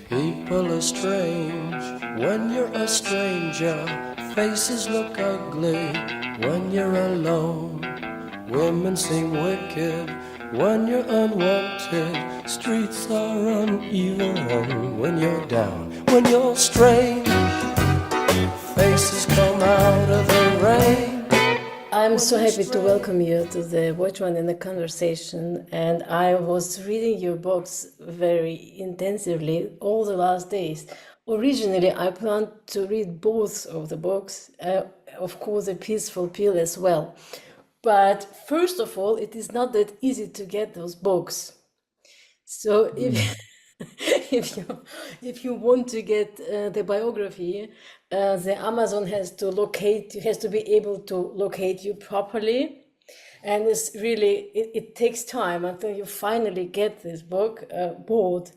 People are strange when you're a stranger. Faces look ugly when you're alone. Women seem wicked when you're unwanted. Streets are uneven when you're down. When you're strange, faces come out of the rain. I'm so happy to welcome you to the Watchman in the conversation, and I was reading your books very intensively all the last days. Originally, I planned to read both of the books, of course, A Peaceful Pill as well. But first of all, it is not that easy to get those books. So if you want to get the biography, the Amazon has to be able to locate you properly, and it takes time until you finally get this book bought.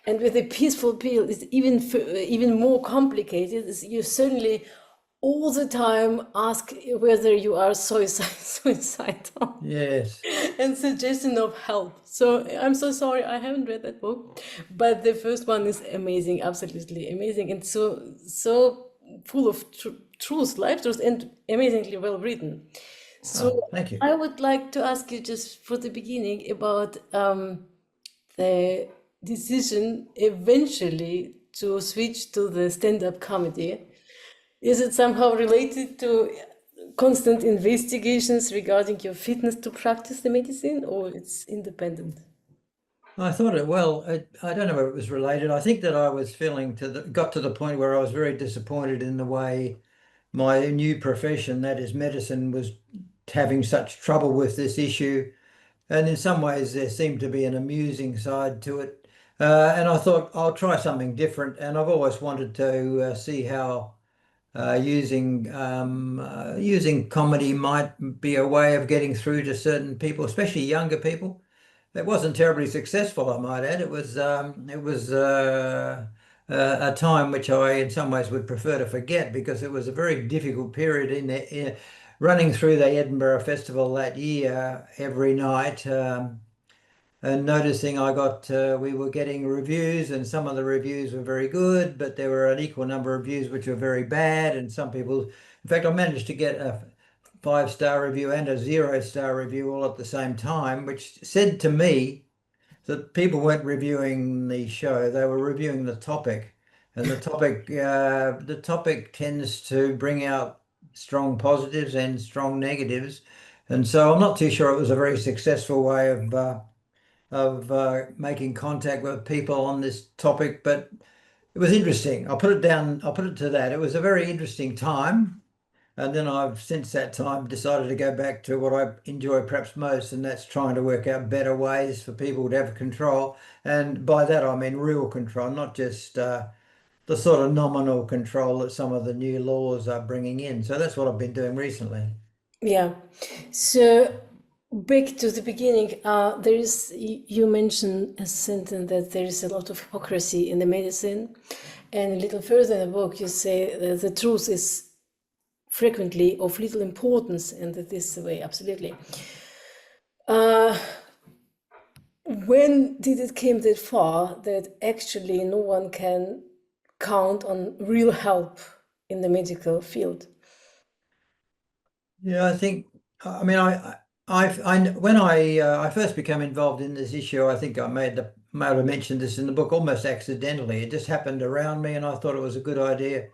And with the peaceful pill, it's even more complicated. You suddenly all the time ask whether you are suicidal. Yes. And suggestion of help. So I'm so sorry, I haven't read that book, but the first one is amazing, absolutely amazing, and so full of truth, life truth, and amazingly well written. So Thank you. I would like to ask you just for the beginning about the decision eventually to switch to the stand-up comedy. Is it somehow related to constant investigations regarding your fitness to practice the medicine, or it's independent? I thought I don't know if it was related. I think that I was got to the point where I was very disappointed in the way my new profession, that is medicine, was having such trouble with this issue. And in some ways, there seemed to be an amusing side to it. And I thought I'll try something different. And I've always wanted to see how using comedy might be a way of getting through to certain people, especially younger people. It wasn't terribly successful, I might add. It was a time which I, in some ways, would prefer to forget because it was a very difficult period running through the Edinburgh Festival that year every night. And noticing we were getting reviews, and some of the reviews were very good, but there were an equal number of reviews which were very bad. And some people, in fact, I managed to get a 5-star review and a 0-star review all at the same time, which said to me that people weren't reviewing the show, they were reviewing the topic. And the topic tends to bring out strong positives and strong negatives. And so I'm not too sure it was a very successful way of making contact with people on this topic, but it was interesting. I'll put it to that. It was a very interesting time. And then I've since that time decided to go back to what I enjoy perhaps most, and that's trying to work out better ways for people to have control. And by that, I mean real control, not just the sort of nominal control that some of the new laws are bringing in. So that's what I've been doing recently. Yeah. So back to the beginning, you mentioned a sentence that there is a lot of hypocrisy in the medicine, and a little further in the book you say that the truth is frequently of little importance, and that is the way, absolutely. When did it came that far that actually no one can count on real help in the medical field? Yeah, I think, I mean, when I first became involved in this issue, I think I may have mentioned this in the book almost accidentally. It just happened around me, and I thought it was a good idea,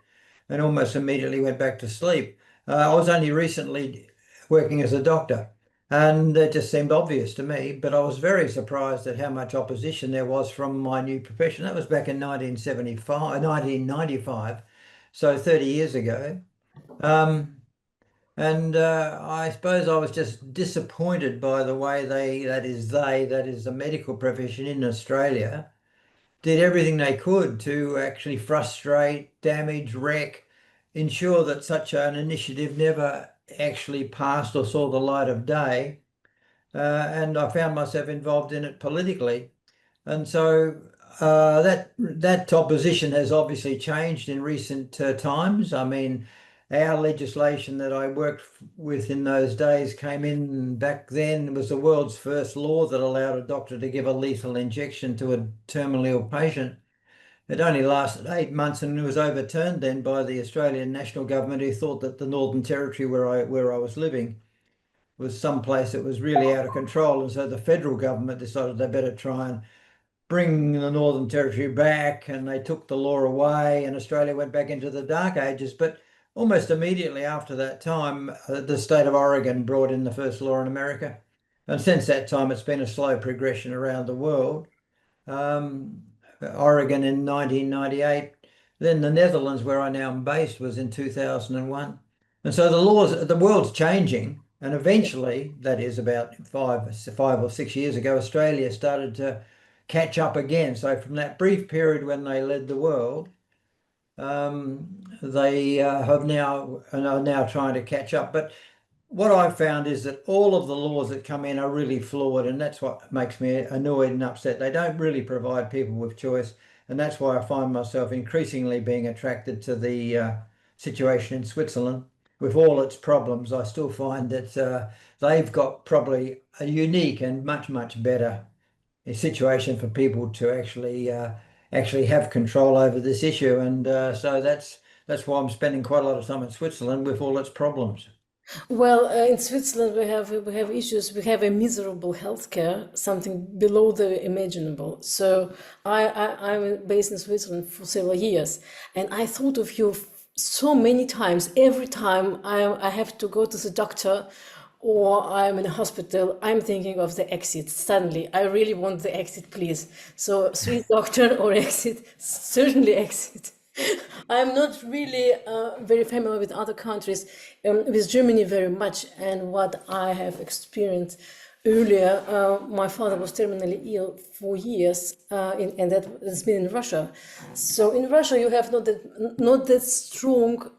and almost immediately went back to sleep. I was only recently working as a doctor, and it just seemed obvious to me. But I was very surprised at how much opposition there was from my new profession. That was back in 1995, so 30 years ago. And I suppose I was just disappointed by the way that is the medical profession in Australia, did everything they could to actually frustrate, damage, wreck, ensure that such an initiative never actually passed or saw the light of day. And I found myself involved in it politically. And so that opposition has obviously changed in recent times. I mean, our legislation that I worked with in those days came in back then. It was the world's first law that allowed a doctor to give a lethal injection to a terminally ill patient. It only lasted 8 months and was overturned then by the Australian National Government, who thought that the Northern Territory where I was living was someplace that was really out of control. And so the federal government decided they better try and bring the Northern Territory back, and they took the law away, and Australia went back into the dark ages. But almost immediately after that time, the state of Oregon brought in the first law in America. And since that time, it's been a slow progression around the world. Um, Oregon in 1998, then the Netherlands, where I now am based, was in 2001. And so the world's changing. And eventually, that is about 5 or 6 years ago, Australia started to catch up again. So from that brief period when they led the world, they are now trying to catch up. But what I've found is that all of the laws that come in are really flawed, and that's what makes me annoyed and upset. They don't really provide people with choice, and that's why I find myself increasingly being attracted to the situation in Switzerland. With all its problems, I still find that they've got probably a unique and much, much better situation for people to actually have control over this issue, and so that's why I'm spending quite a lot of time in Switzerland with all its problems. Well, in Switzerland we have issues. We have a miserable healthcare, something below the imaginable. So I'm based in Switzerland for several years, and I thought of you so many times. Every time I have to go to the doctor or I'm in a hospital, I'm thinking of the exit. Suddenly, I really want the exit, please. So, sweet doctor or exit, certainly exit. I'm not really very familiar with other countries, with Germany very much. And what I have experienced earlier, my father was terminally ill for years, and that has been in Russia. So in Russia, you have not that strong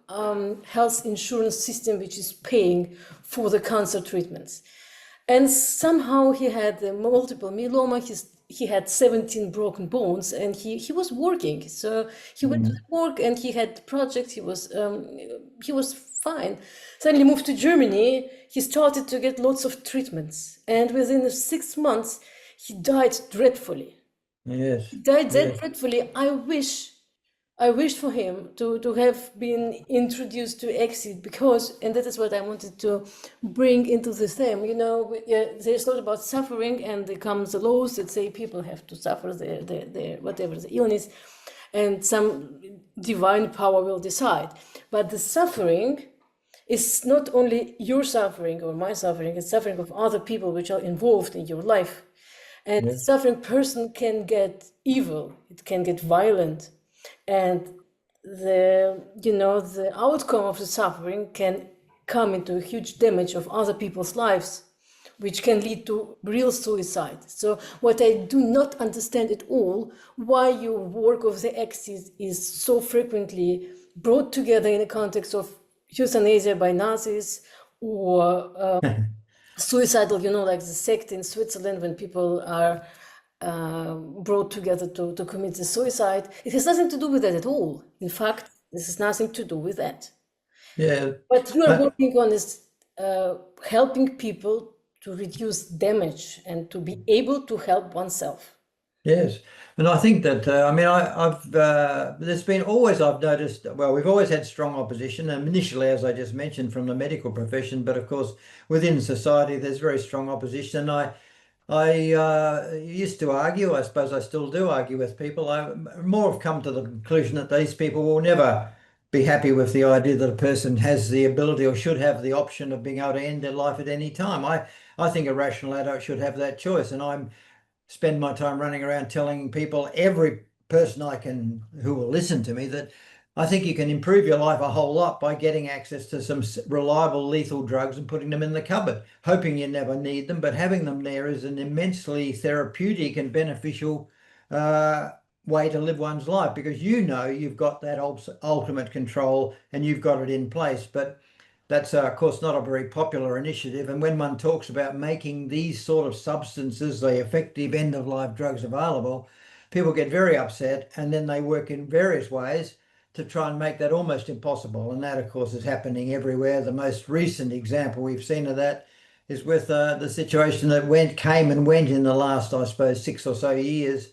health insurance system which is paying for the cancer treatments. And somehow he had multiple myeloma. He had 17 broken bones, and he was working. So he went to work, and he had projects. He was fine. Suddenly moved to Germany. He started to get lots of treatments, and within 6 months, he died dreadfully. Yes. Died that Yes. dreadfully. I wished for him to have been introduced to exit, because, and that is what I wanted to bring into the theme. There's a lot about suffering, and there comes the laws that say people have to suffer their whatever the illness, and some divine power will decide. But the suffering is not only your suffering or my suffering, it's suffering of other people which are involved in your life. And the Yes. suffering person can get evil, it can get violent, and the outcome of the suffering can come into a huge damage of other people's lives, which can lead to real suicide. So what I do not understand at all, why your work of the exit is so frequently brought together in the context of euthanasia by Nazis, or suicidal, like the sect in Switzerland, when people are brought together to commit the suicide. It has nothing to do with that at all. In fact, this has nothing to do with that. Yeah. What you are Uh, working on is helping people to reduce damage and to be able to help oneself. yes. And I think that I mean I've there's been always, I've noticed, well, we've always had strong opposition, and initially, as I just mentioned, from the medical profession, but of course within society there's very strong opposition. I used to argue, I suppose I still do argue with people. I more have come to the conclusion that these people will never be happy with the idea that a person has the ability or should have the option of being able to end their life at any time. I think a rational adult should have that choice, and I spend my time running around telling people, every person I can who will listen to me, that I think you can improve your life a whole lot by getting access to some reliable lethal drugs and putting them in the cupboard, hoping you never need them, but having them there is an immensely therapeutic and beneficial uh, way to live one's life, because you've got that ultimate control and you've got it in place. But that's, of course, not a very popular initiative. And when one talks about making these sort of substances, the effective end-of-life drugs, available, people get very upset, and then they work in various ways to try and make that almost impossible. And that, of course, is happening everywhere. The most recent example we've seen of that is with the situation that came and went in the last, I suppose, 6 or so years,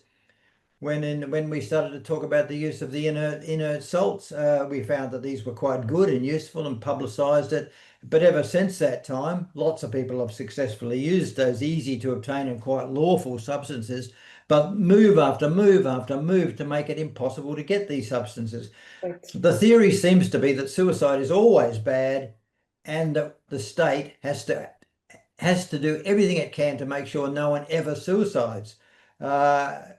when we started to talk about the use of the inert salts, we found that these were quite good and useful and publicized it. But ever since that time, lots of people have successfully used those easy to obtain and quite lawful substances, but move after move after move to make it impossible to get these substances. Right. The theory seems to be that suicide is always bad and that the state has to do everything it can to make sure no one ever suicides,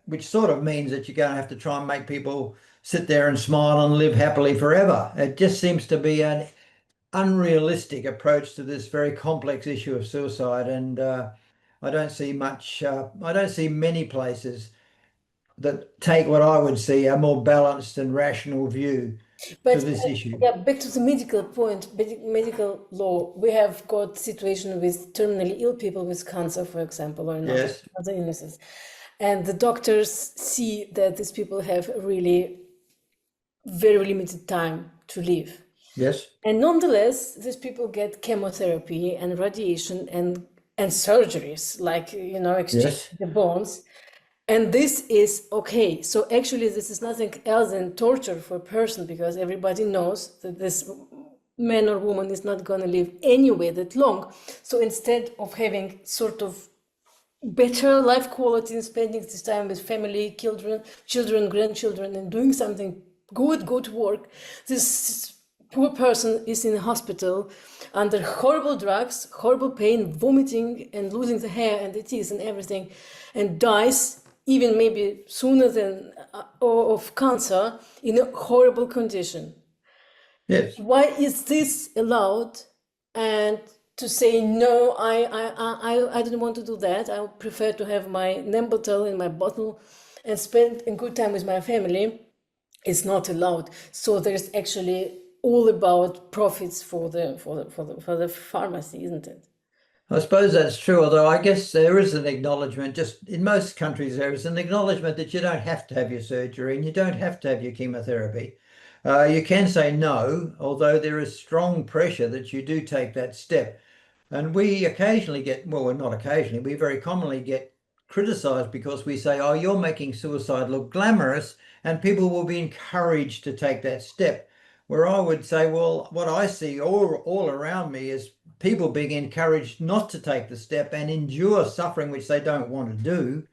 which sort of means that you're going to have to try and make people sit there and smile and live happily forever. It just seems to be an unrealistic approach to this very complex issue of suicide, and I don't see many places that take what I would see a more balanced and rational view to But this issue. yeah, back to the medical point, medical law. We have got situation with terminally ill people with cancer, for example, or Yes, other illnesses, and the doctors see that these people have really very limited time to live. yes, And nonetheless, these people get chemotherapy and radiation and surgeries, like, exchange yes, the bones. And this is okay. So actually, this is nothing else than torture for a person, because everybody knows that this man or woman is not going to live anyway that long. So instead of having sort of better life quality and spending this time with family, children, grandchildren, and doing something good work, this poor person is in a hospital under horrible drugs, horrible pain, vomiting and losing the hair and the teeth and everything, and dies even maybe sooner than of cancer in a horrible condition. yes. Why is this allowed? And to say no, I don't want to do that. I would prefer to have my Nembutal in my bottle and spend a good time with my family. It's not allowed. So there's actually all about profits for the pharmacy, isn't it? I suppose that's true, although I guess there is an acknowledgement, just in most countries, there is an acknowledgement that you don't have to have your surgery and you don't have to have your chemotherapy. You can say no, although there is strong pressure that you do take that step. And we occasionally get, well, not occasionally, we very commonly get criticized because we say, oh, you're making suicide look glamorous, and people will be encouraged to take that step. Where I would say, well, what I see all around me is people being encouraged not to take the step and endure suffering which they don't want to do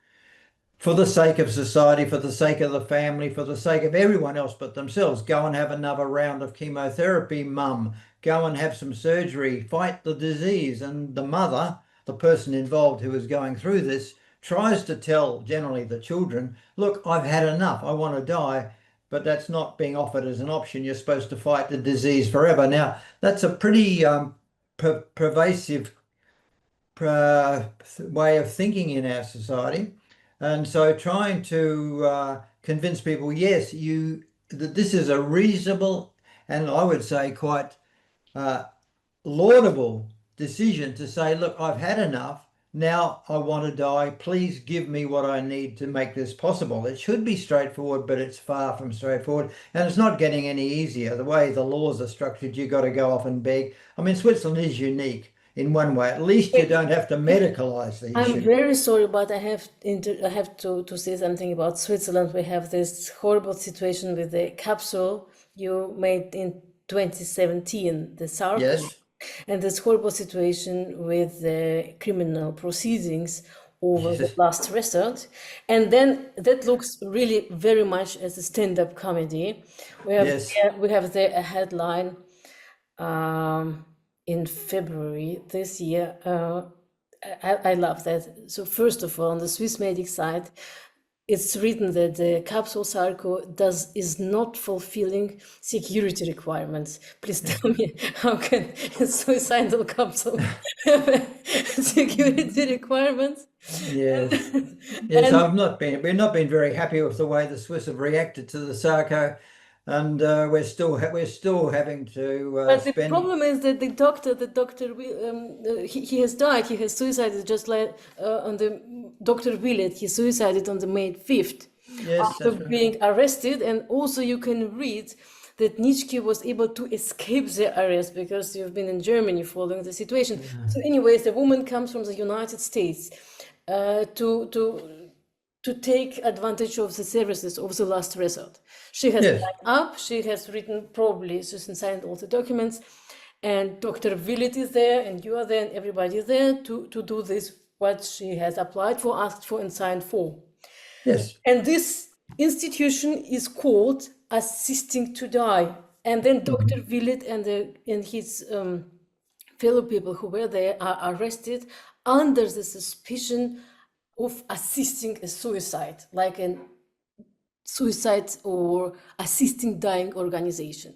for the sake of society, for the sake of the family, for the sake of everyone else but themselves. Go and have another round of chemotherapy, mum. Go and have some surgery, fight the disease. And the mother, the person involved who is going through this, tries to tell generally the children, look, I've had enough, I want to die. But that's not being offered as an option. You're supposed to fight the disease forever. Now, that's a pretty pervasive way of thinking in our society. And so trying to convince people, yes, that this is a reasonable and I would say quite laudable decision to say, look, I've had enough. Now I want to die. Please give me what I need to make this possible. It should be straightforward, but it's far from straightforward. And it's not getting any easier. The way the laws are structured, you've got to go off and beg. I mean, Switzerland is unique in one way. At least you don't have to medicalize the issue. I'm very sorry, but I have to say something about Switzerland. We have this horrible situation with the capsule you made in 2017, the SARC. Yes. And this horrible situation with the criminal proceedings over the last resort. And then that looks really very much as a stand-up comedy. We have the headline in February this year. I love that. So first of all, on the Swiss Medic side, it's written that the capsule Sarco is not fulfilling security requirements. Please tell me, how can a suicidal capsule have security requirements? Yes. Yes, we've not been very happy with the way the Swiss have reacted to the Sarco, and we're still having to But the problem is that the doctor, he has died. He has suicided just like on the Dr. Willett. He suicided on the May 5th after being arrested. And also you can read that Nitschke was able to escape the arrest because you've been in Germany following the situation. So anyways, the woman comes from the United States to to take advantage of the services of the last resort. She has Yes. signed up, she has written, probably Susan signed all the documents, and Dr. Willett is there, and you are there, and everybody is there to do this, what she has applied for, asked for, and signed for. Yes. And this institution is called Assisting to Die. And then Dr. Willett and his fellow people who were there are arrested under the suspicion of assisting a suicide, like a suicide or assisting dying organization.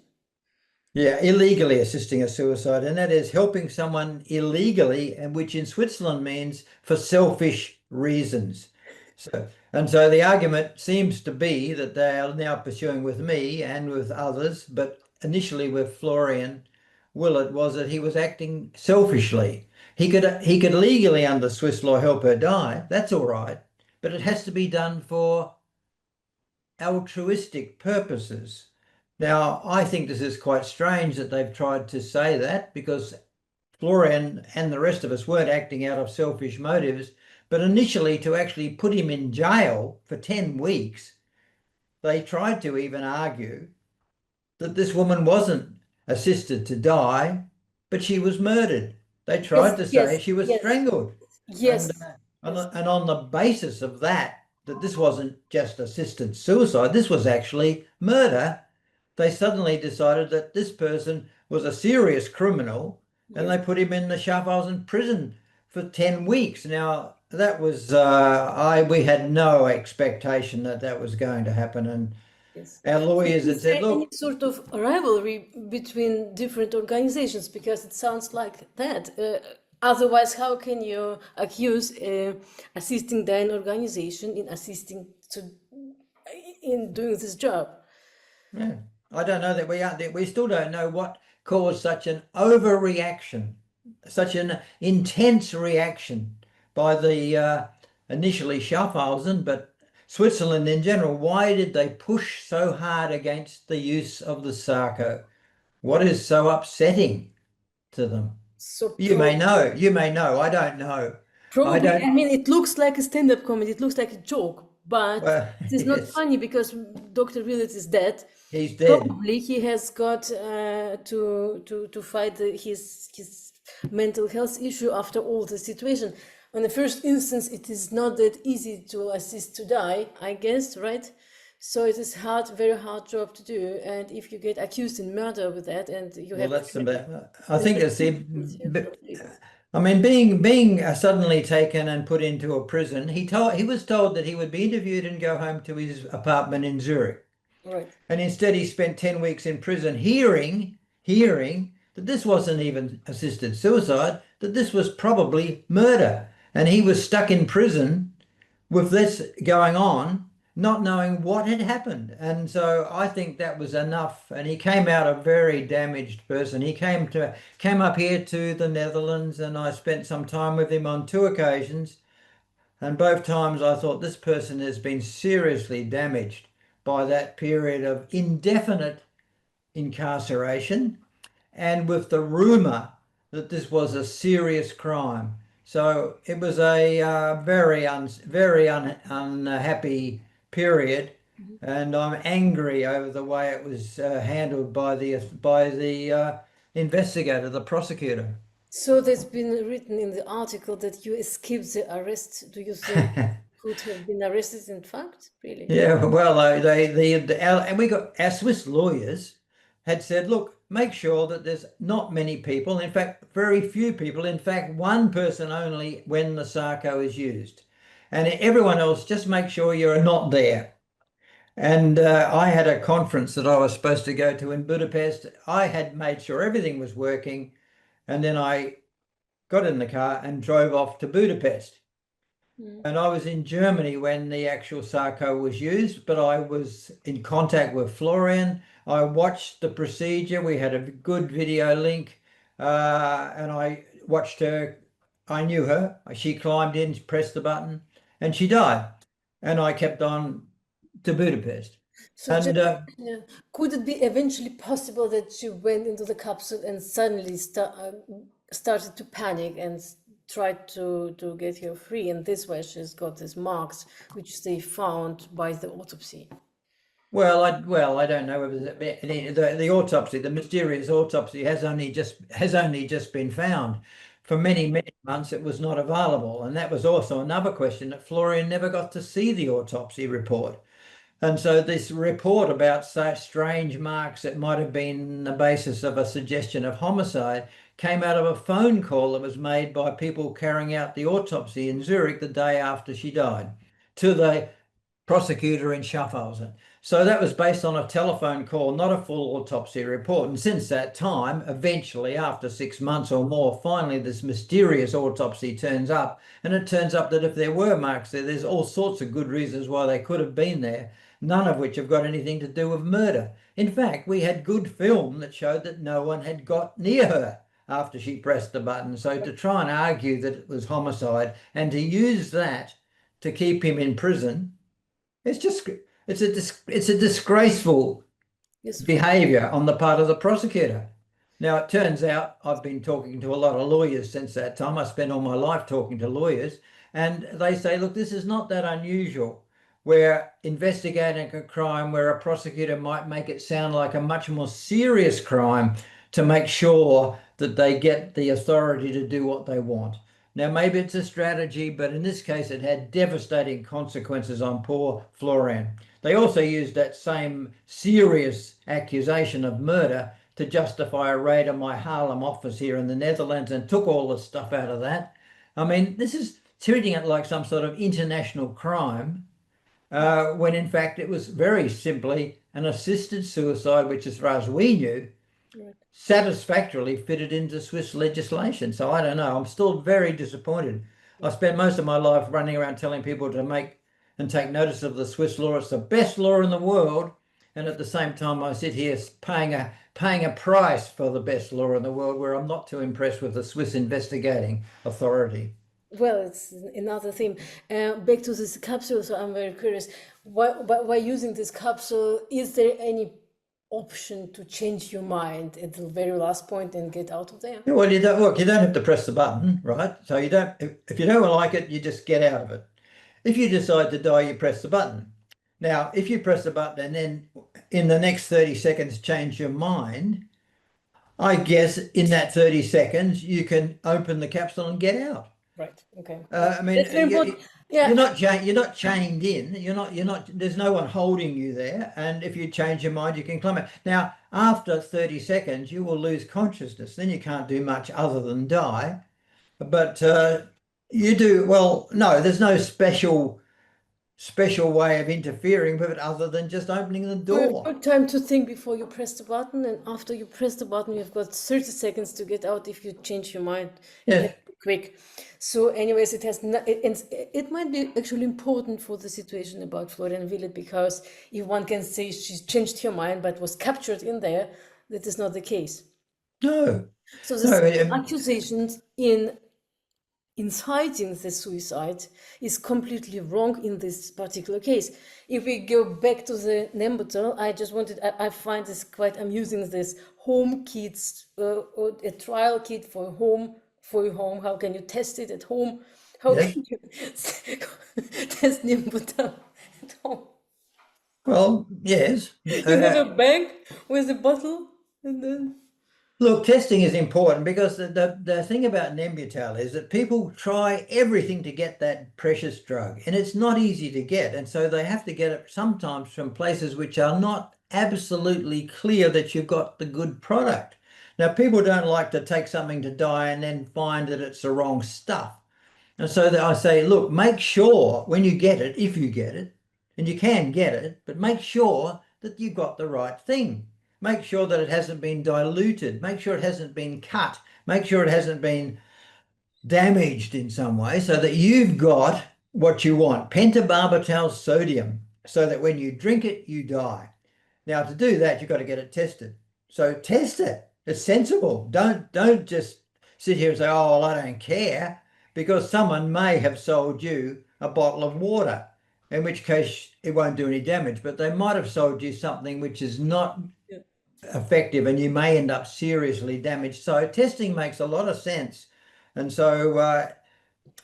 Yeah, illegally assisting a suicide, and that is helping someone illegally, and which in Switzerland means for selfish reasons. So the argument seems to be that they are now pursuing with me and with others, but initially with Florian Willett, was that he was acting selfishly. He could legally under Swiss law help her die. That's all right, but it has to be done for altruistic purposes. Now, I think this is quite strange that they've tried to say that, because Florian and the rest of us weren't acting out of selfish motives, but initially to actually put him in jail for 10 weeks, they tried to even argue that this woman wasn't assisted to die, but she was murdered. They tried to say she was strangled. Yes. And on the basis of that this wasn't just assisted suicide, this was actually murder, they suddenly decided that this person was a serious criminal, and they put him in the Schaffhausen prison for 10 weeks. Now, that was, we had no expectation that was going to happen. And our lawyers had said, look, any sort of rivalry between different organizations, because it sounds like that. Otherwise, how can you accuse assisting dying organization in doing this job? Yeah, I don't know that we still don't know what caused such an overreaction, such an intense reaction by the initially Schaffhausen, but Switzerland in general. Why did they push so hard against the use of the Sarco? What is so upsetting to them? So you may know. I don't know. Probably, I mean, it looks like a stand-up comedy. It looks like a joke, but it is not funny because Dr. Willett is dead. He's dead. Probably he has got to fight his mental health issue after all the situation. On the first instance, it is not that easy to assist to die, I guess, right? So it is very hard job to do. And if you get accused in murder with that, and you have, that's I think it's I mean, being suddenly taken and put into a prison. He was told that he would be interviewed and go home to his apartment in Zurich. Right. And instead he spent 10 weeks in prison hearing that this wasn't even assisted suicide, that this was probably murder. And he was stuck in prison with this going on, not knowing what had happened. And so I think that was enough. And he came out a very damaged person. He came up here to the Netherlands, and I spent some time with him on 2 occasions. And both times I thought, this person has been seriously damaged by that period of indefinite incarceration, and with the rumor that this was a serious crime. So it was a very unhappy period, and I'm angry over the way it was handled by the investigator, the prosecutor. So there's been written in the article that you escaped the arrest. Do you think could have been arrested in fact, really? Yeah, well, and we got our Swiss lawyers had said, look, make sure that there's not many people, in fact, very few people, in fact, one person only when the Sarco is used. And everyone else, just make sure you're not there. And I had a conference that I was supposed to go to in Budapest. I had made sure everything was working, and then I got in the car and drove off to Budapest. And I was in Germany when the actual Sarco was used, but I was in contact with Florian. I watched the procedure. We had a good video link, and I watched her. I knew her. She climbed in, pressed the button, and she died. And I kept on to Budapest. So could it be eventually possible that she went into the capsule and suddenly started to panic and tried to get her free, and this way she's got these marks which they found by the autopsy. Well, I don't know whether the autopsy, the mysterious autopsy, has only just been found. For many months, it was not available, and that was also another question, that Florian never got to see the autopsy report. And so this report about such strange marks that might have been the basis of a suggestion of homicide came out of a phone call that was made by people carrying out the autopsy in Zurich the day after she died to the prosecutor in Schaffhausen. So that was based on a telephone call, not a full autopsy report. And since that time, eventually, after 6 months or more, finally this mysterious autopsy turns up. And it turns up that if there were marks there, there's all sorts of good reasons why they could have been there, none of which have got anything to do with murder. In fact, we had good film that showed that no one had got near her after she pressed the button. So to try and argue that it was homicide and to use that to keep him in prison, it's a disgraceful Yes, behavior on the part of the prosecutor. Now, it turns out I've been talking to a lot of lawyers since that time. I spent all my life talking to lawyers, and they say, look, this is not that unusual. We're investigating a crime where a prosecutor might make it sound like a much more serious crime to make sure that they get the authority to do what they want. Now, maybe it's a strategy, but in this case, it had devastating consequences on poor Florian. They also used that same serious accusation of murder to justify a raid on my Haarlem office here in the Netherlands and took all the stuff out of that. I mean, this is treating it like some sort of international crime, when in fact it was very simply an assisted suicide, which, as far as we knew, satisfactorily fitted into Swiss legislation. So I don't know. I'm still very disappointed. I spent most of my life running around telling people to make and take notice of the Swiss law. It's the best law in the world. And at the same time, I sit here paying a price for the best law in the world, where I'm not too impressed with the Swiss investigating authority. well, it's another theme. Back to this capsule, so I'm very curious. Why using this capsule? Is there any option to change your mind at the very last point and get out of there? Well, you don't have to press the button, right? So you don't, if you don't like it, you just get out of it. If you decide to die, you press the button. Now, if you press the button and then in the next 30 seconds change your mind, I guess in that 30 seconds you can open the capsule and get out. Right. Okay. I mean, That's very important. Yeah. you're not chained in. You're not. There's no one holding you there. And if you change your mind, you can climb out. Now, after 30 seconds, you will lose consciousness. Then you can't do much other than die. But you do well. No, there's no special way of interfering with it other than just opening the You have door. good time to think before you press the button, and after you press the button, you've got 30 seconds to get out if you change your mind. It Yes. has to be quick. So, anyways, it has not, it might be actually important for the situation about Florian Willett, because if one can say she's changed her mind but was captured in there, that is not the case. No. So No. the accusations in inciting the suicide is completely wrong in this particular case. If we go back to the Nembutal, I find this quite amusing, this home kits, or a trial kit for your home. How can you test it at home? How Yes. can you test Nembutal at home? Well, yes. You have a bag with a bottle, and then Look, testing is important because the thing about Nembutal is that people try everything to get that precious drug, and it's not easy to get. And so they have to get it sometimes from places which are not absolutely clear that you've got the good product. Now, people don't like to take something to die and then find that it's the wrong stuff. And so I say, look, make sure when you get it, if you get it, and you can get it, but make sure that you've got the right thing. Make sure that it hasn't been diluted. Make sure it hasn't been cut. Make sure it hasn't been damaged in some way, so that you've got what you want, pentobarbital sodium, so that when you drink it, you die. Now, to do that, you've got to get it tested. So test it. It's sensible. Don't just sit here and say, oh, well, I don't care, because someone may have sold you a bottle of water, in which case it won't do any damage, but they might have sold you something which is not effective, and you may end up seriously damaged. So testing makes a lot of sense. And so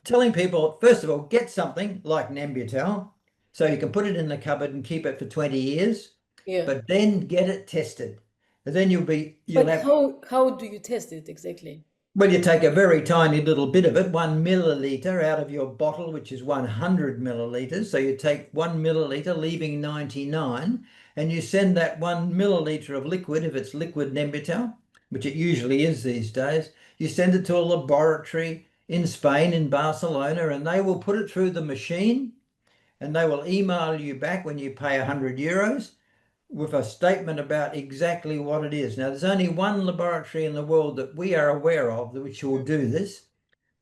telling people, first of all, get something like Nembutal so you can put it in the cupboard and keep it for 20 years, Yeah. but then get it tested. And then you'll But have, how do you test it exactly? well, you take a very tiny little bit of it, 1 milliliter out of your bottle, which is 100 milliliters. So you take 1 milliliter, leaving 99, and you send that 1 milliliter of liquid, if it's liquid Nembutal, which it usually is these days, you send it to a laboratory in Spain, in Barcelona, and they will put it through the machine and they will email you back when you pay 100 euros with a statement about exactly what it is. Now, there's only one laboratory in the world that we are aware of which will do this,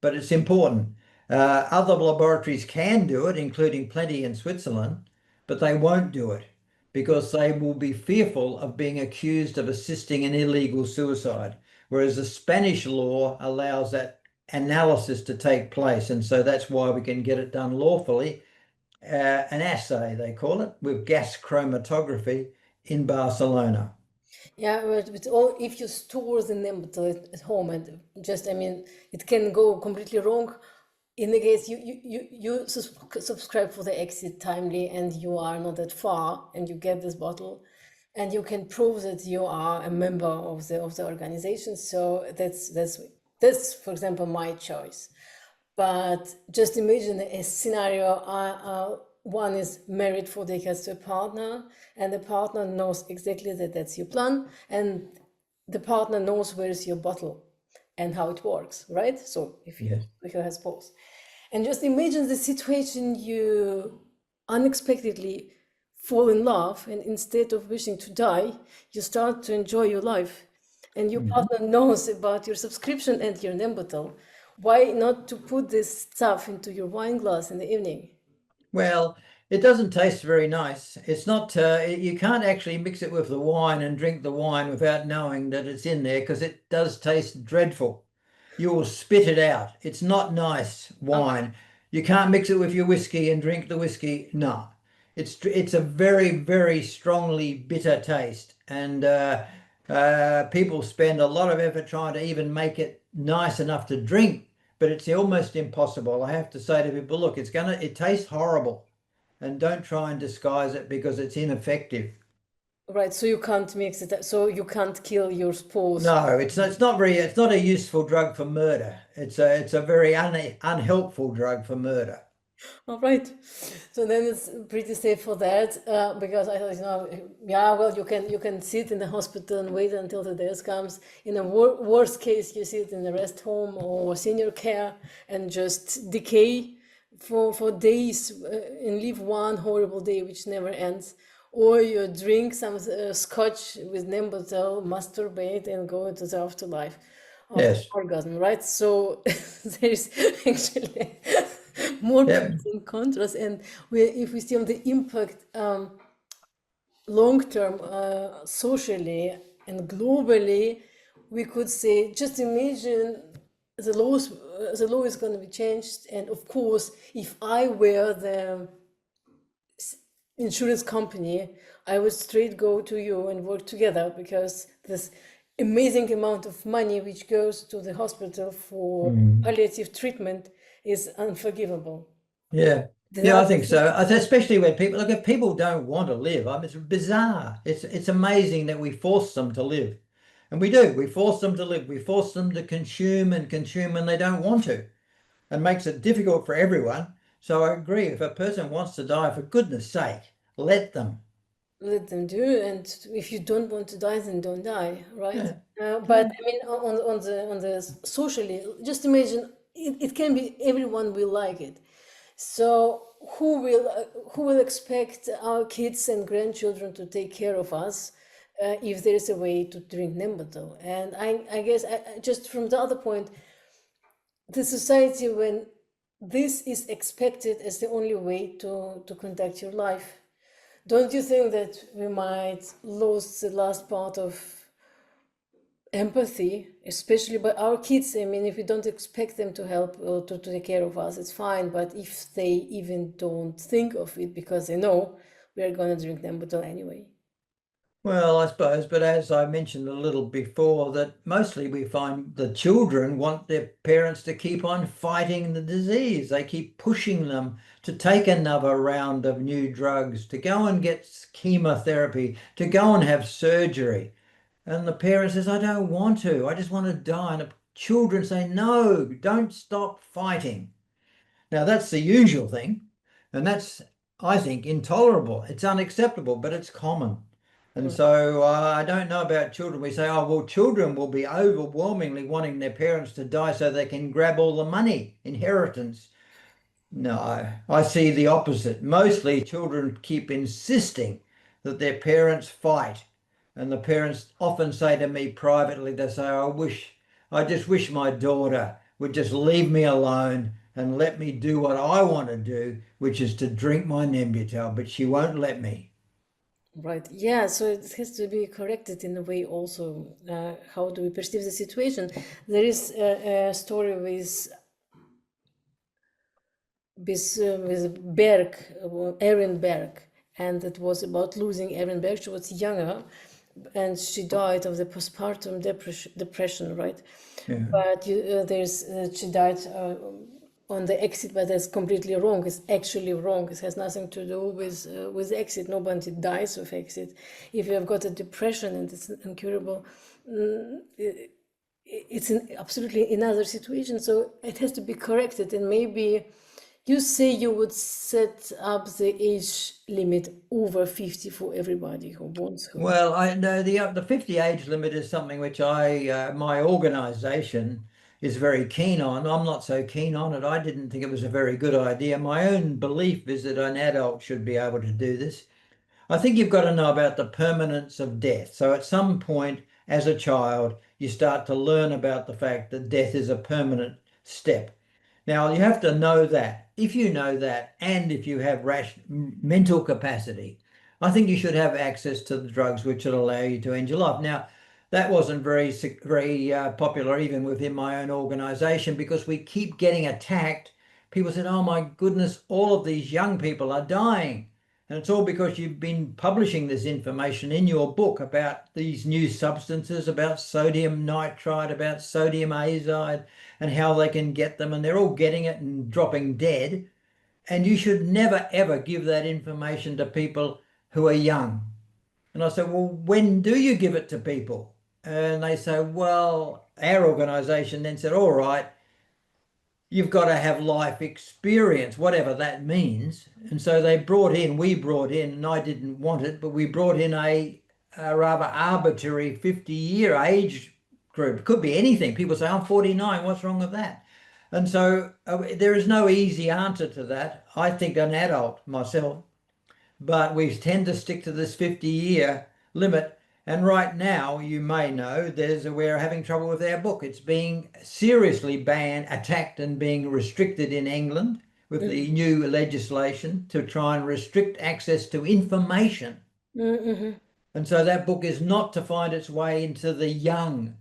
but it's important. Other laboratories can do it, including plenty in Switzerland, but they won't do it because they will be fearful of being accused of assisting in illegal suicide, whereas the Spanish law allows that analysis to take place. And so that's why we can get it done lawfully. An assay, they call it, with gas chromatography in Barcelona. Yeah, but all if you store the Nembutal at home and just, I mean, it can go completely wrong. In the case you subscribe for the exit timely and you are not that far and you get this bottle and you can prove that you are a member of the organization. So that's for example my choice. But just imagine a scenario. One is married for decades to a partner, and the partner knows exactly that that's your plan, and the partner knows where is your bottle and how it works, right? So if you Yes. if you have spouse, and just imagine the situation you unexpectedly fall in love, and instead of wishing to die, you start to enjoy your life, and your Mhm. partner knows about your subscription and your name bottle. Why not to put this stuff into your wine glass in the evening? Well, it doesn't taste very nice. It's not, you can't actually mix it with the wine and drink the wine without knowing that it's in there because it does taste dreadful. You will spit it out. It's not nice wine. You can't mix it with your whiskey and drink the whiskey. No, it's a very, very strongly bitter taste, and people spend a lot of effort trying to even make it nice enough to drink, but it's almost impossible. I have to say to people, look, it tastes horrible, and don't try and disguise it because it's ineffective. Right, so you can't mix it, so you can't kill your spouse. No, it's not a useful drug for murder. It's a very unhelpful drug for murder. All right, so then it's pretty safe for that, because I thought, yeah, well, you can sit in the hospital and wait until the death comes. In a worst case, you sit in the rest home or senior care and just decay for days, and live one horrible day which never ends. Or you drink some scotch with Nembutal, masturbate, and go into the afterlife after Yes. orgasm, right? So there is actually more pros Yep. and contras, and if we see on the impact long term, socially and globally, we could say, just imagine the law is going to be changed, and of course, if I were the insurance company, I would straight go to you and work together, because this amazing amount of money which goes to the hospital for Mm. palliative treatment is unforgivable. Yeah. The Yeah, I other think thing, so. Especially when people look, if people don't want to live, I mean, it's bizarre. It's amazing that we force them to live. And we do. We force them to live. We force them to consume and consume when they don't want to. And makes it difficult for everyone. So I agree. If a person wants to die, for goodness sake, let them. let them do, and if you don't want to die, then don't die, right? Yeah. But I mean, on the socially, just imagine it can be everyone will like it. So who will expect our kids and grandchildren to take care of us, if there is a way to drink Nembutal? And I guess just from the other point, the society, when this is expected as the only way to conduct your life, don't you think that we might lose the last part of empathy, especially by our kids? I mean, if we don't expect them to help or to take care of us, it's fine. But if they even don't think of it because they know we are going to drink them bottle anyway. Well, I suppose, but as I mentioned a little before, that mostly we find the children want their parents to keep on fighting the disease. They keep pushing them to take another round of new drugs, to go and get chemotherapy, to go and have surgery. And the parent says, I don't want to. I just want to die. And the children say, no, don't stop fighting. Now, that's the usual thing. And that's, I think, intolerable. It's unacceptable, but it's common. And Mm. so I don't know about children. We say, oh, well, children will be overwhelmingly wanting their parents to die so they can grab all the money, inheritance. No, I see the opposite. Mostly children keep insisting that their parents fight. And the parents often say to me privately, they say, I just wish my daughter would just leave me alone and let me do what I want to do, which is to drink my Nembutal, but she won't let me. Right. Yeah. So it has to be corrected in a way also. How do we perceive the situation? There is a story with Berg, Erin Berg, and it was about losing Erin Berg. She was younger, and she died of the postpartum depression, right? Yeah. But she died on the exit, but that's completely wrong. It's actually wrong. It has nothing to do with exit. Nobody dies of exit. If you have got a depression and it's incurable, it's absolutely another situation. So it has to be corrected, and maybe you say you would set up the age limit over 50 for everybody who wants to. Well, I know the 50 age limit is something which my organization is very keen on. I'm not so keen on it. I didn't think it was a very good idea. My own belief is that an adult should be able to do this. I think you've got to know about the permanence of death. So at some point as a child, you start to learn about the fact that death is a permanent step. Now, you have to know that. If you know that, and if you have mental capacity, I think you should have access to the drugs which will allow you to end your life. Now, that wasn't very popular even within my own organization because we keep getting attacked. People said, oh my goodness, all of these young people are dying. And it's all because you've been publishing this information in your book about these new substances, about sodium nitrite, about sodium azide, and how they can get them. And they're all getting it and dropping dead. And you should never, ever give that information to people who are young. And I said, well, when do you give it to people? And they say, well, our organization then said, all right, you've got to have life experience, whatever that means. And so we brought in, and I didn't want it, but we brought in a rather arbitrary 50-year age group. It could be anything. People say, I'm 49, what's wrong with that? And so there is no easy answer to that. I think an adult myself, but we tend to stick to this 50-year limit. And right now, you may know, we're having trouble with our book. It's being seriously banned, attacked, and being restricted in England with the new legislation to try and restrict access to information. Mm-hmm. And so that book is not to find its way into the young.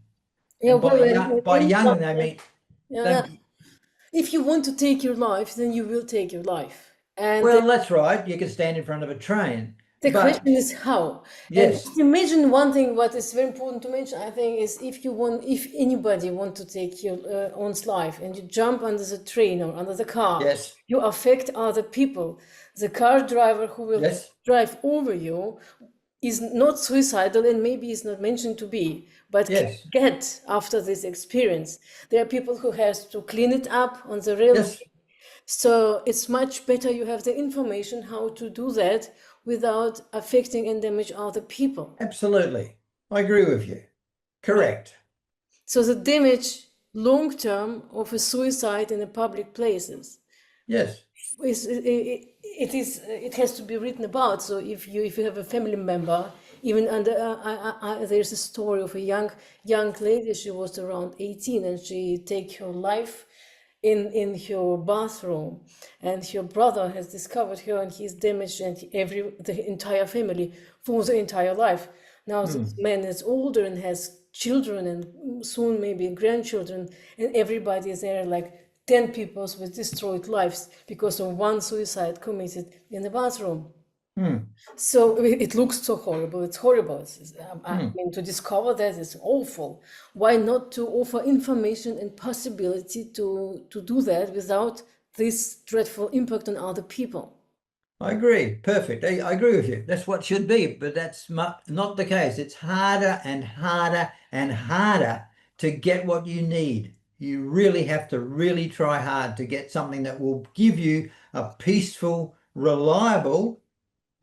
Yeah, And well, by young, they mean, yeah, yeah. they, If you want to take your life, then you will take your life. And well, that's right. You can stand in front of a train. the But question is how. And yes, just imagine one thing. What is very important to mention, I think, is if anybody want to take your own life and you jump under the train or under the car, yes, you affect other people. The car driver who will yes, drive over you is not suicidal and maybe is not mentioned to be, but can yes, get after this experience. There are people who has to clean it up on the railway. yes. So it's much better you have the information how to do that without affecting and damage other people. Absolutely. I agree with you. Correct. So the damage long term of a suicide in the public places Yes. it has to be written about. So if you have a family member, even under there's a story of a young lady. She was around 18 and she take her life in her bathroom, and her brother has discovered her and he's damaged and the entire family for the entire life. Now this man is older and has children and soon maybe grandchildren, and everybody is there like 10 people with destroyed lives because of one suicide committed in the bathroom. So it looks so horrible. It's horrible. I mean, to discover that is awful. Why not to offer information and possibility to do that without this dreadful impact on other people? I agree. Perfect. I agree with you. That's what should be, but that's not the case. It's harder and harder and harder to get what you need. You really have to really try hard to get something that will give you a peaceful, reliable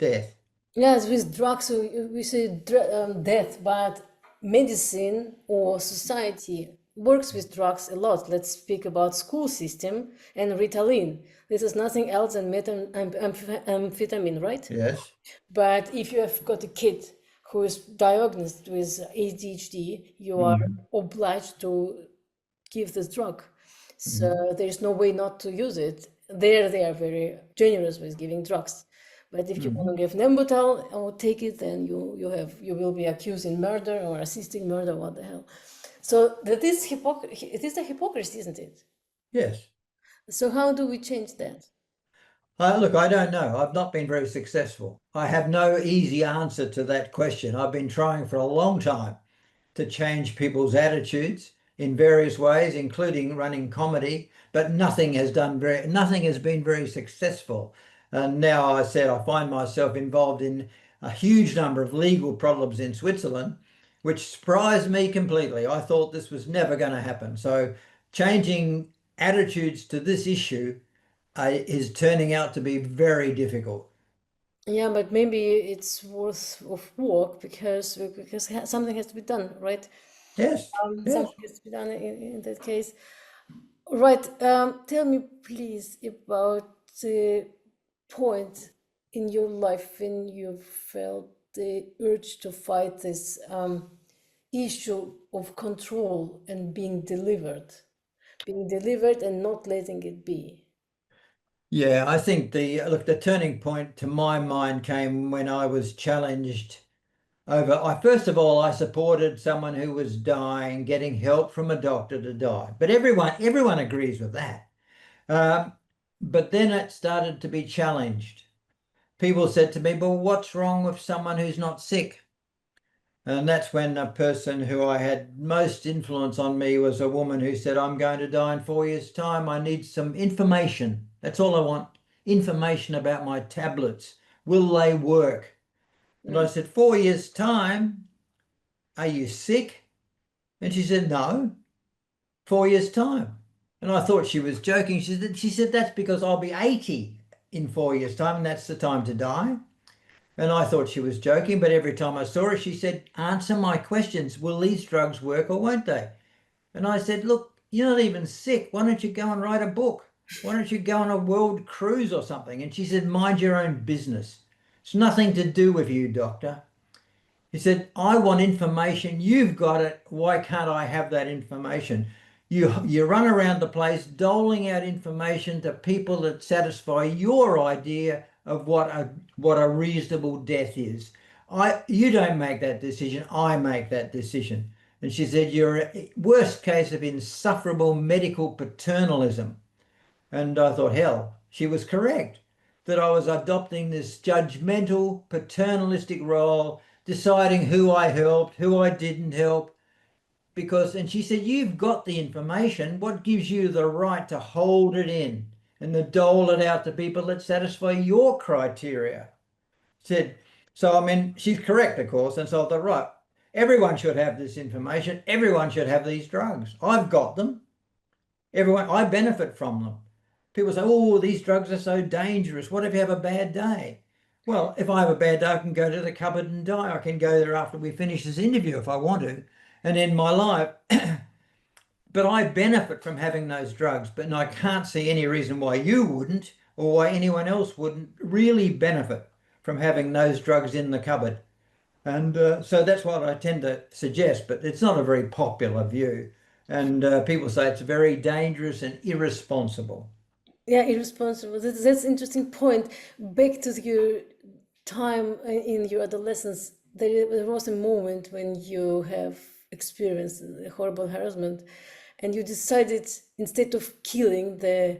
death. Yes, with drugs, we say death, but medicine or society works with drugs a lot. Let's speak about school system and Ritalin. This is nothing else than amphetamine, right? Yes. But if you have got a kid who is diagnosed with ADHD, you are obliged to give this drug. So there is no way not to use it. There, they are very generous with giving drugs. But if you want to give Nembutal or take it, then you will be accused in murder or assisting murder. What the hell? So that is it is a hypocrisy, isn't it? Yes. So how do we change that? Look, I don't know. I've not been very successful. I have no easy answer to that question. I've been trying for a long time to change people's attitudes in various ways, including running comedy, but nothing has been very successful. And now I said I find myself involved in a huge number of legal problems in Switzerland, which surprised me completely. I thought this was never going to happen. So changing attitudes to this issue is turning out to be very difficult. Yeah, but maybe it's worth of work because something has to be done, right? Yes, yes. Something has to be done in that case. Right. Tell me, please, about the point in your life when you felt the urge to fight this issue of control and being delivered and not letting it be. Yeah, I think the turning point to my mind came when I was challenged over. I first of all I supported someone who was dying, getting help from a doctor to die. But everyone agrees with that. Um, but then it started to be challenged. People said to me, "Well, what's wrong with someone who's not sick?" And that's when a person who I had most influence on me was a woman who said, "I'm going to die in 4 years' time. I need some information. That's all I want. Information about my tablets. Will they work?" And I Mm. said, "4 years' time? Are you sick?" And she said, "No, 4 years' time." And I thought she was joking. She said, "That's because I'll be 80 in 4 years' time, and that's the time to die." And I thought she was joking, but every time I saw her, she said, "Answer my questions. Will these drugs work or won't they?" And I said, "Look, you're not even sick. Why don't you go and write a book? Why don't you go on a world cruise or something?" And she said, "Mind your own business. It's nothing to do with you, doctor." He said, "I want information. You've got it. Why can't I have that information? You run around the place doling out information to people that satisfy your idea of what a reasonable death is. You don't make that decision. I make that decision." And she said, "You're a worst case of insufferable medical paternalism." And I thought, hell, she was correct, that I was adopting this judgmental, paternalistic role, deciding who I helped, who I didn't help. And she said, "You've got the information. What gives you the right to hold it in and to dole it out to people that satisfy your criteria?" Said, so I mean, she's correct, of course. And so I thought, right, everyone should have this information. Everyone should have these drugs. I've got them. I benefit from them. People say, "Oh, these drugs are so dangerous. What if you have a bad day?" Well, if I have a bad day, I can go to the cupboard and die. I can go there after we finish this interview if I want to and end my life. But I benefit from having those drugs. But I can't see any reason why you wouldn't or why anyone else wouldn't really benefit from having those drugs in the cupboard. And so that's what I tend to suggest, but it's not a very popular view. And people say it's very dangerous and irresponsible. Yeah, irresponsible. That's an interesting point. Back to your time in your adolescence, there was a moment when you have experienced horrible harassment, and you decided instead of killing the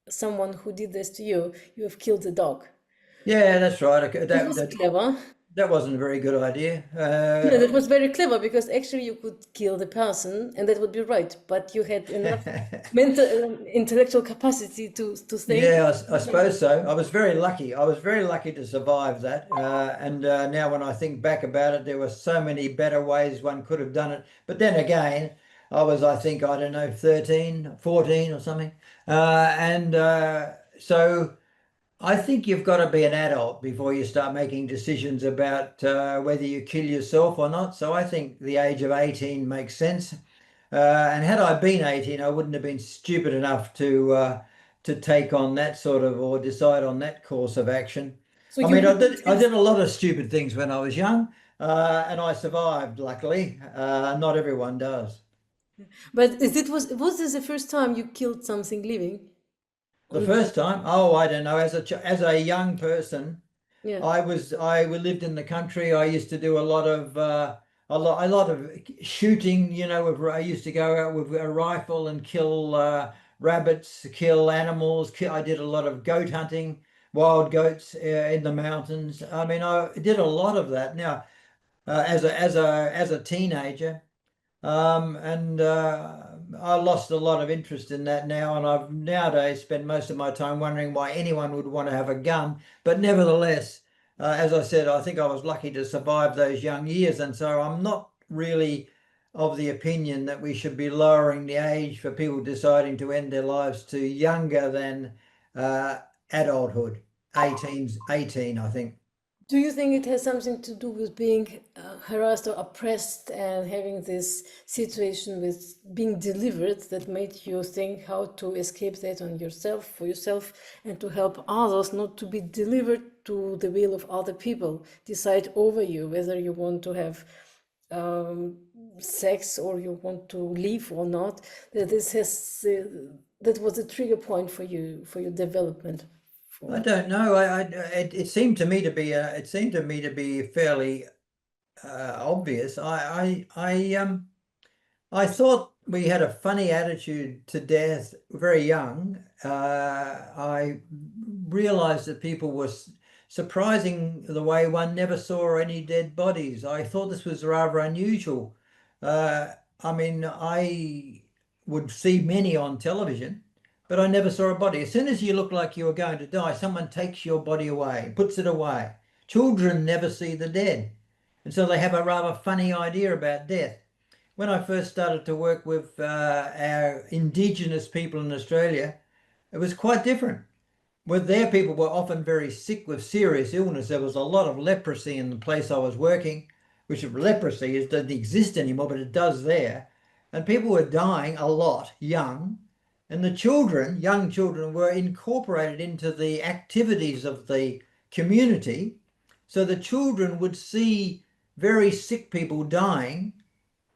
someone who did this to you, you have killed the dog. Yeah, that's right. It was clever. That wasn't a very good idea. Yeah, that was very clever because actually you could kill the person and that would be right, but you had enough mental, intellectual capacity to think. Yeah, I suppose so. I was very lucky. I was very lucky to survive that. And now when I think back about it, there were so many better ways one could have done it. But then again, I think, I don't know, 13, 14 or something. So I think you've got to be an adult before you start making decisions about whether you kill yourself or not. So I think the age of 18 makes sense. And had I been 18, I wouldn't have been stupid enough to take on that sort of or decide on that course of action. So I you mean, wouldn't I have, did a lot of stupid things when I was young, and I survived, luckily. Not everyone does. but was this the first time you killed something living? The On, first time, oh, I don't know, as a young person. yeah. We lived in the country. I used to do a lot of shooting, I used to go out with a rifle and kill rabbits, kill animals. I did a lot of goat hunting, wild goats in the mountains. I mean, I did a lot of that. Now, as a teenager, and I lost a lot of interest in that now, and I've nowadays spend most of my time wondering why anyone would want to have a gun. But nevertheless, as I said, I think I was lucky to survive those young years, and so I'm not really of the opinion that we should be lowering the age for people deciding to end their lives to younger than uh, adulthood. 18, I think. Do you think it has something to do with being harassed or oppressed and having this situation with being delivered that made you think how to escape that on yourself, for yourself, and to help others not to be delivered to the will of other people, decide over you whether you want to have um, sex or you want to leave or not? That this has that was a trigger point for your development. I For don't know. It seemed to me to be fairly obvious. I thought we had a funny attitude to death very young. I realized that people were surprising the way one never saw any dead bodies. I thought this was rather unusual. I mean, I would see many on television, but I never saw a body. As soon as you look like you were going to die, someone takes your body away, puts it away. Children never see the dead, and so they have a rather funny idea about death. When I first started to work with our Indigenous people in Australia, it was quite different. Well, their people were often very sick with serious illness. There was a lot of leprosy in the place I was working, which doesn't exist anymore, but it does there. And people were dying a lot, young. And the young children, were incorporated into the activities of the community. So the children would see very sick people dying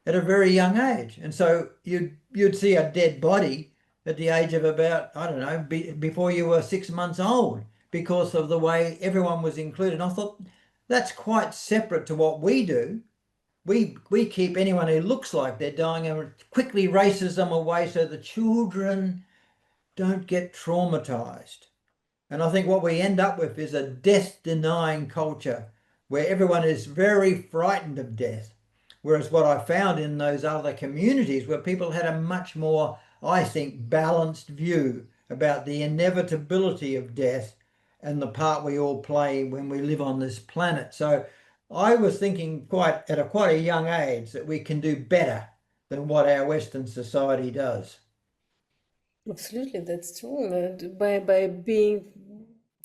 at a very young age. And so you'd see a dead body at the age of about, I don't know, before you were 6 months old because of the way everyone was included. And I thought that's quite separate to what we do. We keep anyone who looks like they're dying and quickly races them away so the children don't get traumatized. And I think what we end up with is a death-denying culture where everyone is very frightened of death. Whereas what I found in those other communities where people had a much more, I think, balanced view about the inevitability of death and the part we all play when we live on this planet. So I was thinking quite a young age that we can do better than what our Western society does. Absolutely, that's true. And by being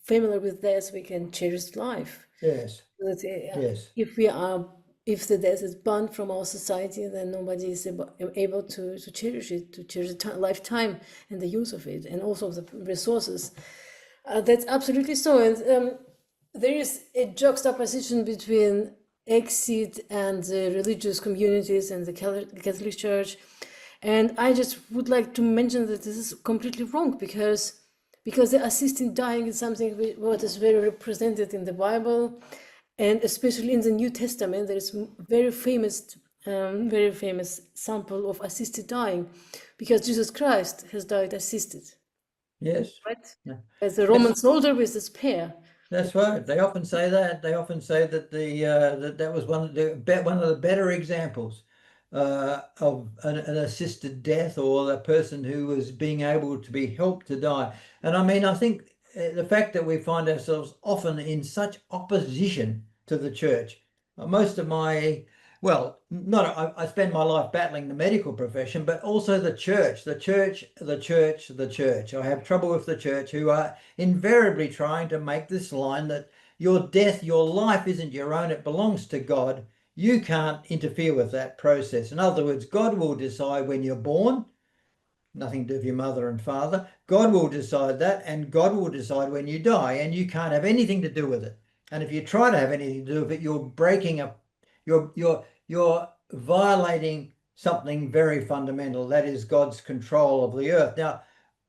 familiar with this, we can cherish life. Yes, That yes. if the death is banned from our society, then nobody is able to cherish it, to cherish the lifetime and the use of it, and also the resources. That's absolutely so. And there is a juxtaposition between exit and the religious communities and the Catholic Church. And I just would like to mention that this is completely wrong because the assisted dying is something what is very represented in the Bible, and especially in the New Testament. There is very famous sample of assisted dying, because Jesus Christ has died assisted, Yes. right? Yeah. As a Roman Yes. soldier with a spear. That's right. They often say that. They often say that that was one of the better examples of an assisted death, or the person who was being able to be helped to die. And I mean, I think the fact that we find ourselves often in such opposition to the church. Most of my, well, not I spend my life battling the medical profession, but also the church, the church, the church, the church. I have trouble with the church, who are invariably trying to make this line that your death, your life isn't your own, it belongs to God. You can't interfere with that process. In other words, God will decide when you're born, nothing to do with your mother and father. God will decide that, and God will decide when you die, and you can't have anything to do with it. And if you try to have anything to do with it, you're breaking up, you're violating something very fundamental, that is God's control of the earth. Now,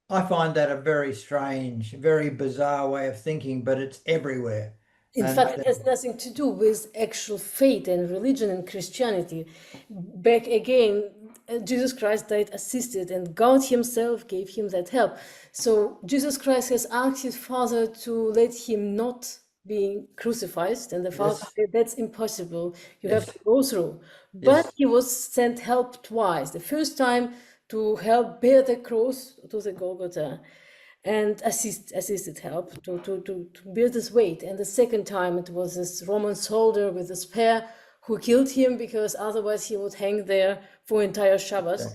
I find that a very strange, very bizarre way of thinking, but it's everywhere. In And fact, it has nothing to do with actual faith and religion and Christianity. Back again, Jesus Christ died assisted, and God Himself gave him that help. So Jesus Christ has asked His Father to let him not be crucified, and the Father yes, said, "That's impossible. You have to yes, go through." But yes, He was sent help twice. The first time to help bear the cross to the Golgotha, and assisted help to bear this weight. And the second time it was this Roman soldier with a spear who killed him, because otherwise he would hang there for entire Shabbos. okay.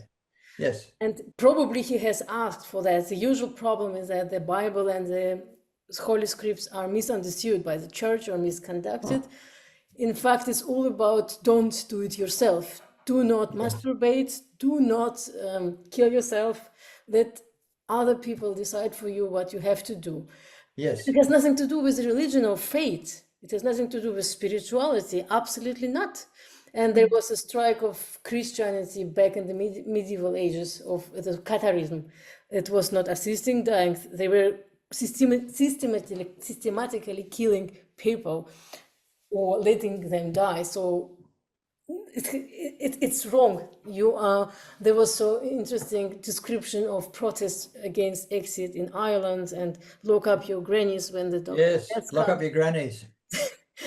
Yes, And probably he has asked for that. The usual problem is that the Bible and the Holy Scripts are misunderstood by the church or misconducted. In fact, it's all about don't do it yourself. Do not yes, masturbate. Do not kill yourself. Let other people decide for you what you have to do. yes, It has nothing to do with religion or faith. It has nothing to do with spirituality. Absolutely not. And there was a strike of Christianity back in the medieval ages of the Catharism. It was not assisting dying. They were systematically killing people or letting them die. So it's wrong. You are. There was so interesting description of protests against exit in Ireland and lock up your grannies when the yes. death Lock comes. up your grannies.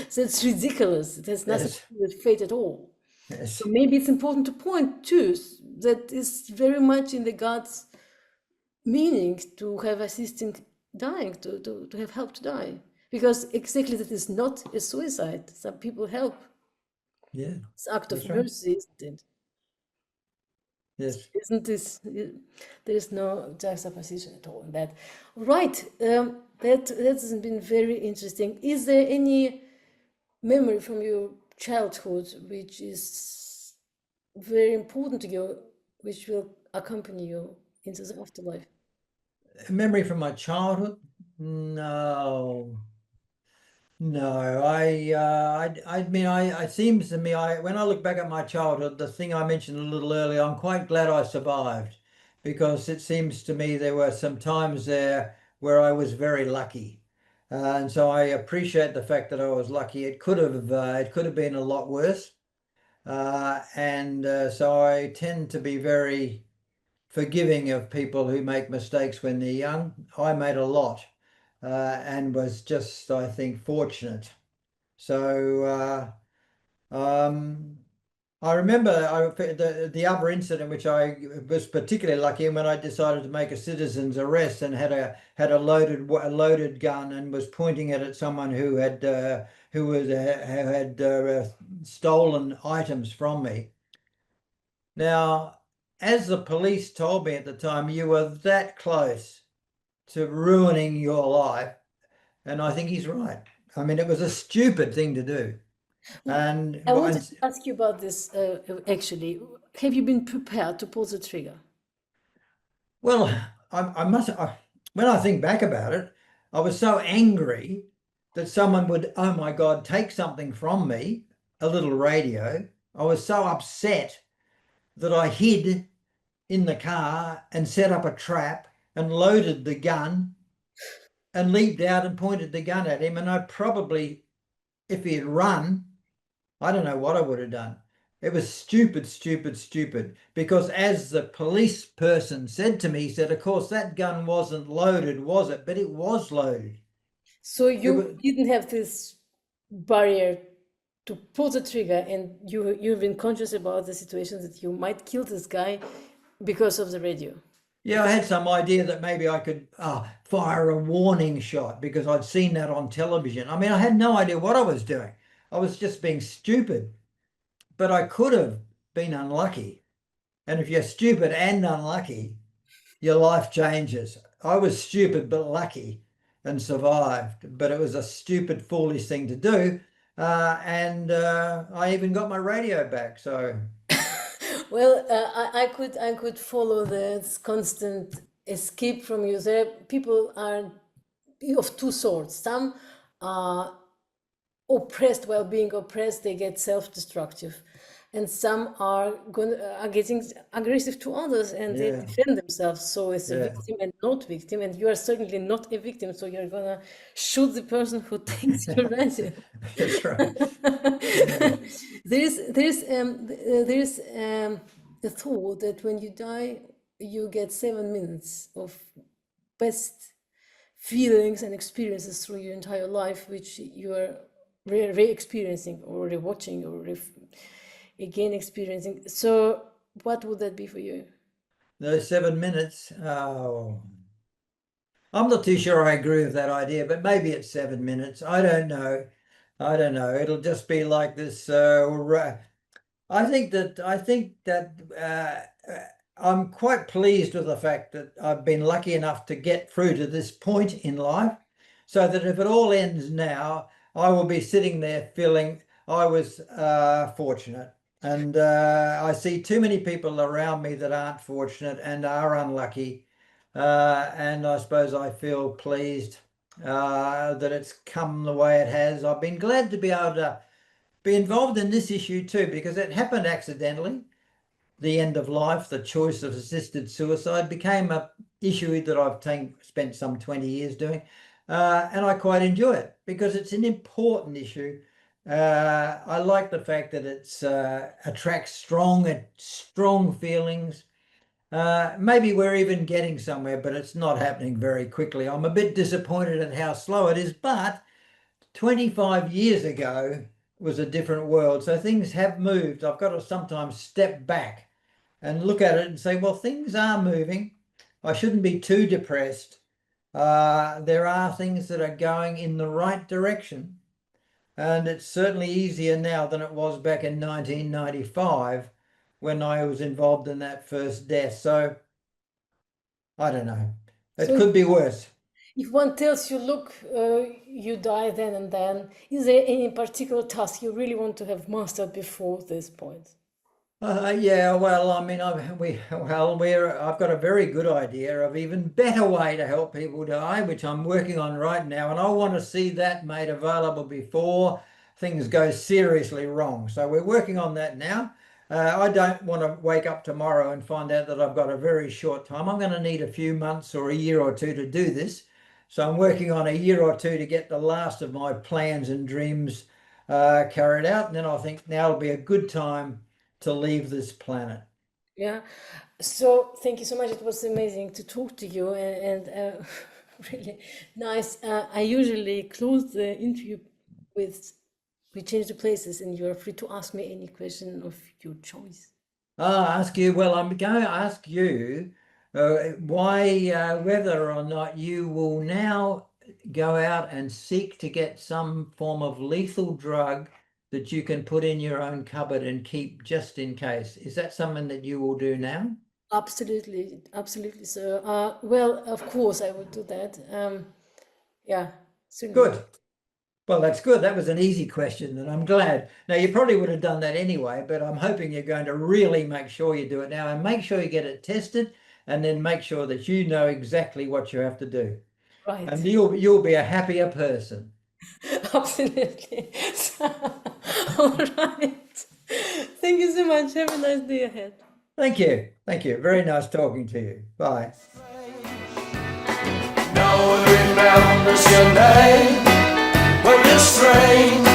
So it's ridiculous. It has nothing Yes, to do with fate at all. So yes, maybe it's important to point to that is very much in the God's meaning to have assisting dying, to have help to die. Because exactly that is not a suicide. Some people help. yeah. It's act of That's right. mercy, isn't it? Yes. Isn't this? There is no juxtaposition at all in that. Right. That has been very interesting. Is there any memory from your childhood which is very important to you, which will accompany you into the afterlife? A memory from my childhood? No. No, I mean, it seems to me, when I look back at my childhood, the thing I mentioned a little earlier, I'm quite glad I survived, because it seems to me there were some times there where I was very lucky, and so I appreciate the fact that I was lucky. It could have been a lot worse, and so I tend to be very forgiving of people who make mistakes when they're young. I made a lot, and was just, I think, fortunate. So I remember the other incident which I was particularly lucky in, when I decided to make a citizen's arrest and had a loaded gun and was pointing it at someone who had stolen items from me. Now, as the police told me at the time, you were that close to ruining your life, and I think he's right. I mean, it was a stupid thing to do. I wanted And to ask you about this actually. Have you been prepared to pull the trigger? well, when I think back about it, I was so angry that someone would, oh my God, take something from me, a little radio. I was so upset that I hid in the car and set up a trap and loaded the gun and leaped out and pointed the gun at him. And I probably, if he had run, I don't know what I would have done. It was stupid, stupid, stupid. Because as the police person said to me, he said, of course, that gun wasn't loaded, was it? But it was loaded. So you didn't have this barrier to pull the trigger, and you've been conscious about the situation that you might kill this guy because of the radio. Yeah, I had some idea that maybe I could fire a warning shot because I'd seen that on television. I mean, I had no idea what I was doing. I was just being stupid, but I could have been unlucky. And if you're stupid and unlucky, your life changes. I was stupid but lucky and survived, but it was a stupid, foolish thing to do. And I even got my radio back. So, Well, I could follow this constant escape from you. There, people are of two sorts. Some are oppressed while being oppressed; they get self-destructive, and some are getting aggressive to others and they yeah, defend themselves. So it's a yeah, victim and not victim, and you are certainly not a victim. So you're gonna shoot the person who takes your radio. that's right. Yeah. There's a thought that when you die, you get 7 minutes of best feelings and experiences through your entire life, which you are re-experiencing or re-watching or again experiencing. So, what would that be for you? Those 7 minutes. Oh, I'm not too sure I agree with that idea, but maybe it's 7 minutes. I don't know. I don't know. It'll just be like this. I think that I'm quite pleased with the fact that I've been lucky enough to get through to this point in life, so that if it all ends now, I will be sitting there feeling I was fortunate. And I see too many people around me that aren't fortunate and are unlucky. And I suppose I feel pleased that it's come the way it has. I've been glad to be able to be involved in this issue too, because it happened accidentally. The end of life, the choice of assisted suicide became an issue that I've spent some 20 years doing. And I quite enjoy it because it's an important issue. I like the fact that it attracts strong feelings. Maybe we're even getting somewhere, but it's not happening very quickly. I'm a bit disappointed at how slow it is, but 25 years ago was a different world. So things have moved. I've got to sometimes step back and look at it and say, well, things are moving. I shouldn't be too depressed. There are things that are going in the right direction. And it's certainly easier now than it was back in 1995 when I was involved in that first death. So I don't know. It So, could be worse. if one tells you, look, you die then and then, is there any particular task you really want to have mastered before this point? Yeah, well, I mean, I've got a very good idea of even better way to help people die, which I'm working on right now, and I want to see that made available before things go seriously wrong. So we're working on that now. I don't want to wake up tomorrow and find out that I've got a very short time. I'm going to need a few months or a year or two to do this. So I'm working on a year or two to get the last of my plans and dreams carried out, and then I think now will be a good time to leave this planet. Yeah. So thank you so much. It was amazing to talk to you and really nice. I usually close the interview with we change the places and you are free to ask me any question of your choice. I'll ask you, well, I'm going to ask you whether or not you will now go out and seek to get some form of lethal drug that you can put in your own cupboard and keep just in case. Is that something that you will do now? Absolutely, absolutely. So, well, of course I would do that. Yeah, certainly. Good. Well, that's good. That was an easy question, and I'm glad. Now, you probably would have done that anyway, but I'm hoping you're going to really make sure you do it now and make sure you get it tested and then make sure that you know exactly what you have to do. Right. And you'll be a happier person. Absolutely. All right. Thank you so much. Have a nice day ahead. Thank you. Thank you. Very nice talking to you. Bye. No one remembers your name when you're strange.